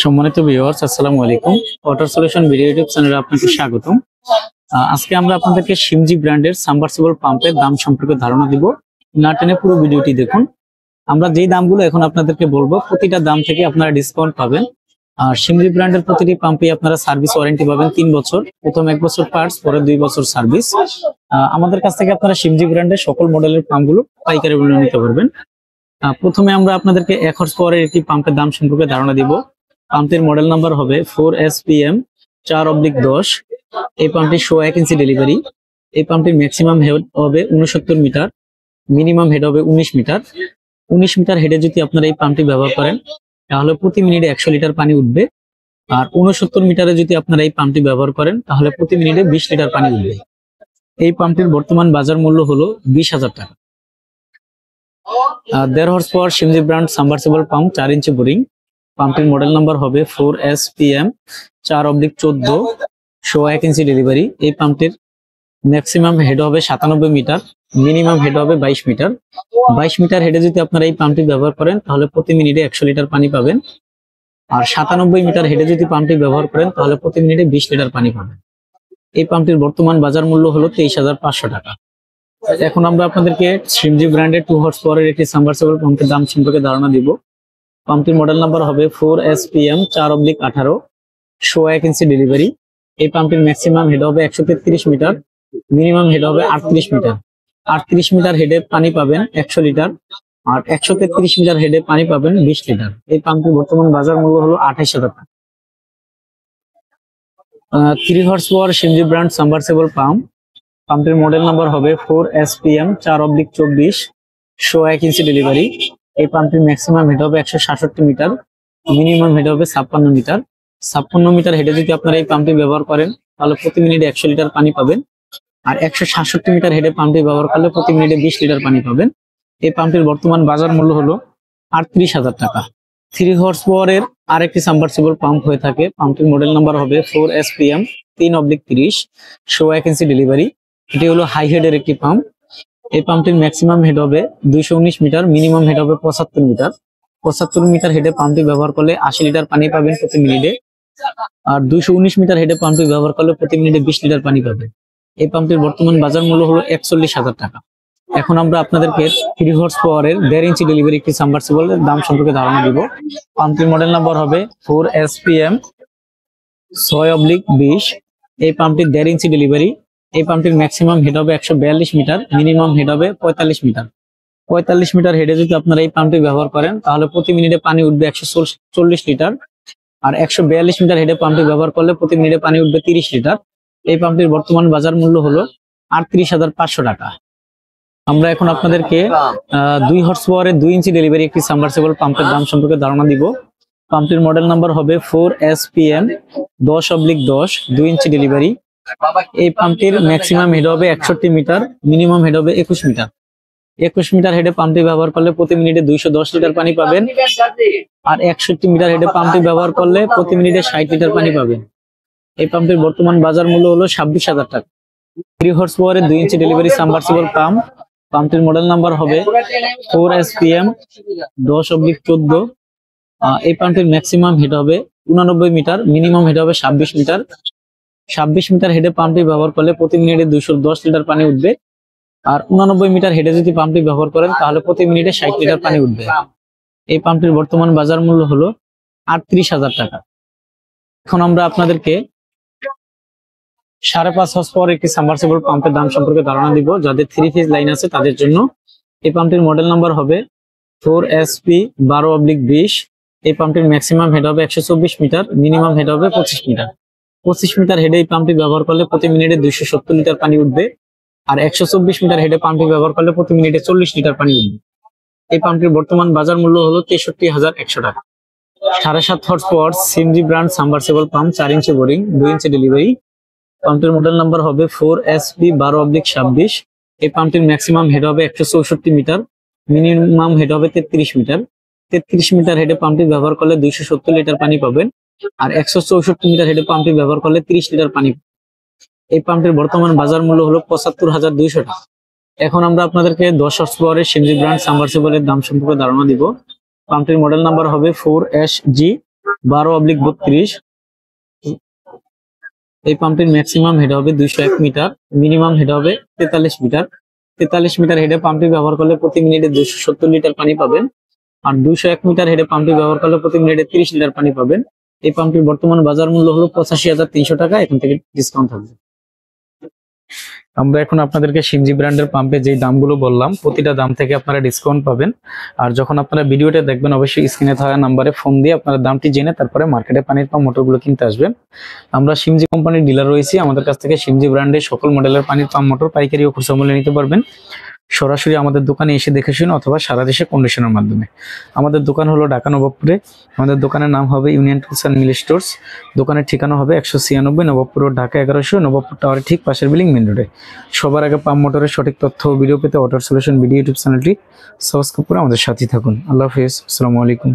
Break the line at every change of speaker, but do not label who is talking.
সম্মানিত ভিউয়ার্স, আসসালামু আলাইকুম। ওয়াটার সলিউশন ভিডিও ইউটিউব চ্যানেলে আপনাকে স্বাগতম। আজকে আমরা আপনাদেরকে সিমজি ব্র্যান্ডের সাবমার্সিবল পাম্পের দাম সম্পর্কে ধারণা দিব। না টেনে পুরো ভিডিওটি দেখুন। আমরা যেই দামগুলো এখন আপনাদেরকে বলবো, প্রতিটা দাম থেকে আপনারা ডিসকাউন্ট পাবেন। আর সিমজি ব্র্যান্ডের প্রতিটি পাম্পে আপনারা সার্ভিস ওয়ারেন্টি পাবেন 3 বছর। প্রথম 1 বছর পার্টস, পরে 2 বছর সার্ভিস। আমাদের কাছ থেকে আপনারা সিমজি ব্র্যান্ডের সকল মডেলের পাম্পগুলো পাইকারি মূল্যে নিতে পারবেন। প্রথমে আমরা আপনাদেরকে 1 হর্স পাওয়ারের একটি পাম্পের দাম সম্পর্কে ধারণা দিব। পাম্পটির মডেল নাম্বার হবে 4SPM 4/10। এই পাম্পটি 1 ইঞ্চি ডেলিভারি। এই পাম্পটির ম্যাক্সিমাম হেড হবে 69 মিটার, মিনিমাম হেড হবে 19 মিটার। 19 মিটার হেডে যদি আপনারা এই পাম্পটি ব্যবহার করেন তাহলে প্রতি মিনিটে 100 লিটার পানি উঠবে। আর 69 মিটারে যদি আপনারা এই পাম্পটি ব্যবহার করেন তাহলে প্রতি মিনিটে 20 লিটার পানি উঠবে। এই পাম্পটির বর্তমান বাজার মূল্য হলো 20,000 টাকা। 1.5 হর্স পাওয়ার সিমজি brand submersible pump 4 inch boring. পাম্পটির মডেল নাম্বার হবে 4SPM 4/14, 1 ইঞ্চি ডেলিভারি। এই পাম্পটির ম্যাক্সিমাম হেড হবে 97 মিটার, মিনিমাম হেড হবে 22 মিটার। 22 মিটার হেডে যদি আপনারা এই পাম্পটি ব্যবহার করেন তাহলে প্রতি মিনিটে 100 লিটার পানি পাবেন। আর 97 মিটার হেডে যদি পাম্পটি ব্যবহার করেন তাহলে প্রতি মিনিটে 20 লিটার পানি পাবেন। এই পাম্পটির বর্তমান বাজার মূল্য হলো 23,500 টাকা। এখন আমরা আপনাদেরকে সিমজি ব্র্যান্ডের 2 হর্স পাওয়ারের একটি সাবমার্সিবল পাম্পের দাম সম্পর্কে ধারণা দিব। পাম্পটির মডেল নাম্বার হবে 4SPM 4/18, 1 ইঞ্চি ডেলিভারি। এই পাম্পটির ম্যাক্সিমাম হেড হবে 133 মিটার, মিনিমাম হেড হবে 38 মিটার। 38 মিটার হেডে পানি পাবেন 100 লিটার, আর 133 মিটার হেডে পানি পাবেন 20 লিটার। এই পাম্পটির বর্তমান বাজার মূল্য হলো 28,000 টাকা। 3 হর্স পাওয়ার সিমজি ব্র্যান্ড সাবমার্সিবল পাম্প। পাম্পটির মডেল নাম্বার হবে 4SPM 4/24, 1 ইঞ্চি ডেলিভারি। এই পাম্পটির ম্যাক্সিমাম হেড হবে 167 মিটার, মিনিমাম হেড হবে 56 মিটার। 56 মিটার হেডে যদি আপনারা এই পাম্পটি ব্যবহার করেন তাহলে প্রতি মিনিটে 100 লিটার পানি পাবেন। আর 167 মিটার হেডে পাম্পটি ব্যবহার করলে প্রতি মিনিটে 20 লিটার পানি পাবেন। এই পাম্পটির বর্তমান বাজার মূল্য হলো 38,000 টাকা। 3 হর্স পাওয়ারের আরেকটি সাবমার্সিবল পাম্প হয়ে থাকে। পাম্পটির মডেল নাম্বার হবে 4SPM 3/30, 1 ইঞ্চি ডেলিভারি। এটি হলো হাই হেডের একটি পাম্প। এই পাম্পটির ম্যাক্সিমাম হেড হবে 219 মিটার, মিনিমাম হেড হবে 75 মিটার। 75 মিটার হেডে পাম্পটি ব্যবহার করলে 80 লিটার পানি পাবেন প্রতি মিনিটে। আর 219 মিটার হেডে পাম্পটি ব্যবহার করলে প্রতি মিনিটে 20 লিটার পানি পাবেন। এই পাম্পটির বর্তমান বাজার মূল্য হলো 41,000 টাকা। এখন আমরা আপনাদেরকে 3 হর্স পাওয়ারের 1.5 ইঞ্চি ডেলিভারি একটি সাবমার্সিবলের দাম সম্পর্কে ধারণা দিব। পাম্পটির মডেল নাম্বার হবে 4SPM 6/20। এই পাম্পটি 1.5 ইঞ্চি ডেলিভারি। এই পাম্পটির ম্যাক্সিমাম হেড হবে 142 মিটার, মিনিমাম হেড হবে 45 মিটার। 45 মিটার হেডে যদি আপনারা এই পাম্পটি ব্যবহার করেন তাহলে প্রতি মিনিটে পানি উঠবে 140 লিটার। আর 142 মিটার হেডে পাম্পটি ব্যবহার করলে প্রতি মিনিটে পানি উঠবে 30 লিটার। এই পাম্পটির বর্তমান বাজার মূল্য হলো 38,500 টাকা। আমরা এখন আপনাদেরকে 2 হর্স পাওয়ারের 2 ইঞ্চি ডেলিভারি একটি সাবমার্সিবল পাম্পের দাম সম্পর্কে ধারণা দিব। পাম্পটির মডেল নাম্বার হবে 4SPM 10/10, 2 ইঞ্চি ডেলিভারি। এই পাম্পটির ম্যাক্সিমাম হেড হবে 61 মিটার, মিনিমাম হেড হবে 21 মিটার। 21 মিটার হেডে পাম্পটি ব্যবহার করলে প্রতি মিনিটে 210 লিটার পানি পাবেন। আর 61 মিটার হেডে পাম্পটি ব্যবহার করলে প্রতি মিনিটে 60 লিটার পানি পাবেন। এই পাম্পটির বর্তমান বাজার মূল্য হলো 26,000 টাকা। 3 হর্স পাওয়ারের 2 ইঞ্চি ডেলিভারি সাবমার্সিবল পাম্প। পাম্পটির মডেল নাম্বার হবে 4SPM 10/14। এই পাম্পটির ম্যাক্সিমাম হেড হবে 89 মিটার, মিনিমাম হেড হবে 26 মিটার। 26 মিটার হেডে পাম্পটি ব্যবহার করলে প্রতি মিনিটে 210 লিটার পানি উঠবে। আর 89 মিটার হেডে যদি পাম্পটি ব্যবহার করেন তাহলে প্রতি মিনিটে 60 লিটার পানি উঠবে। এই পাম্পটির বর্তমান বাজার মূল্য হলো 38,000 টাকা। এখন আমরা আপনাদেরকে 5.5 হর্স পাওয়ার একটি সাবমার্সিবল পাম্পের দাম সম্পর্কে ধারণা দিব, যাদের 3 ফেজ লাইন আছে তাদের জন্য। এই পাম্পটির মডেল নাম্বার হবে 4SP 12/20। এই পাম্পটির ম্যাক্সিমাম হেড হবে 124 মিটার, মিনিমাম হেড হবে 25 মিটার। 25 মিটার হেডে এই পাম্পটি ব্যবহার করলে প্রতি মিনিটে 270 লিটার পানি উঠবে। আর 124 মিটার হেডে পাম্পটি ব্যবহার করলে প্রতি মিনিটে 40 লিটার পানি উঠবে। এই পাম্পটির বর্তমান বাজার মূল্য হলো 63,100 টাকা। 7.5 হর্স পাওয়ার সিমজি brand submersible pump 4 inch boring, 2 inch delivery. পাম্পটির মডেল নাম্বার হবে 4SP 12/26। এই পাম্পটির ম্যাক্সিমাম হেড হবে 164 মিটার, মিনিমাম হেড হবে 33 মিটার। 33 মিটার হেডে পাম্পটি ব্যবহার করলে 270 লিটার পানি পাবেন। আর 164 মিটার হেডে পাম্পটি ব্যবহার করলে 30 লিটার পানি। এই পাম্পটির বর্তমান বাজার মূল্য হলো 75,200 টাকা। এখন আমরা আপনাদেরকে 10 হর্স পাওয়ারের সিমজি ব্র্যান্ড সাবমার্সিবলের দাম সম্পর্কে ধারণা দিব। পাম্পটির মডেল নাম্বার হবে 4SG 12/32। এই পাম্পটির ম্যাক্সিমাম হেড হবে 201 মিটার, মিনিমাম হেড হবে 43 মিটার। 43 মিটার হেডে পাম্পটি ব্যবহার করলে প্রতি মিনিটে 270 লিটার পানি পাবেন। আর 201 মিটার হেডে পাম্পটি ব্যবহার করলে প্রতি মিনিটে 30 লিটার পানি পাবেন। এই পাম্পটির বর্তমান বাজার মূল্য হলো 85,300 টাকা, এখান থেকে ডিসকাউন্ট থাকবে। আমরা এখন আপনাদেরকে সিমজি ব্র্যান্ডের পাম্পে যে দামগুলো বললাম প্রতিটা দাম থেকে আপনারা ডিসকাউন্ট পাবেন। আর যখন আপনারা ভিডিওটা দেখবেন অবশ্যই স্ক্রিনে থাকা নাম্বারে ফোন দিয়ে আপনারা দামটি জেনে তারপরে মার্কেটে পানির পাম্প মোটরগুলো কিনতে আসবেন। আমরা সিমজি কোম্পানির ডিলার রয়েছি, আমাদের কাছ থেকে সিমজি ব্র্যান্ডের সকল মডেলের পানির পাম্প মোটর পাইকারি ও খুচরা মূল্যে নিতে পারবেন। সরাসরি আমাদের দোকানে এসে দেখে শুনে অথবা সারা দেশে কন্ডিশনের মাধ্যমে। আমাদের দোকান হলো ঢাকা নবাবপুরে। আমাদের দোকানের নাম হবে union tools and mill stores. দোকানের ঠিকানা হবে 196 নবাবপুর রোড, ঢাকা 1100, নবাবপুর টাওয়ারের ঠিক পাশের বিল্ডিং, মেন রোডে। সবার আগে পাম্প মোটরের সঠিক তথ্য ও ভিডিও পেতে ওয়াটার সলিউশন ভিডিও ইউটিউব চ্যানেলটি সাবস্ক্রাইব করে আমাদের সাথে থাকুন। আল্লাহ হাফেজ, আসসালামু আলাইকুম।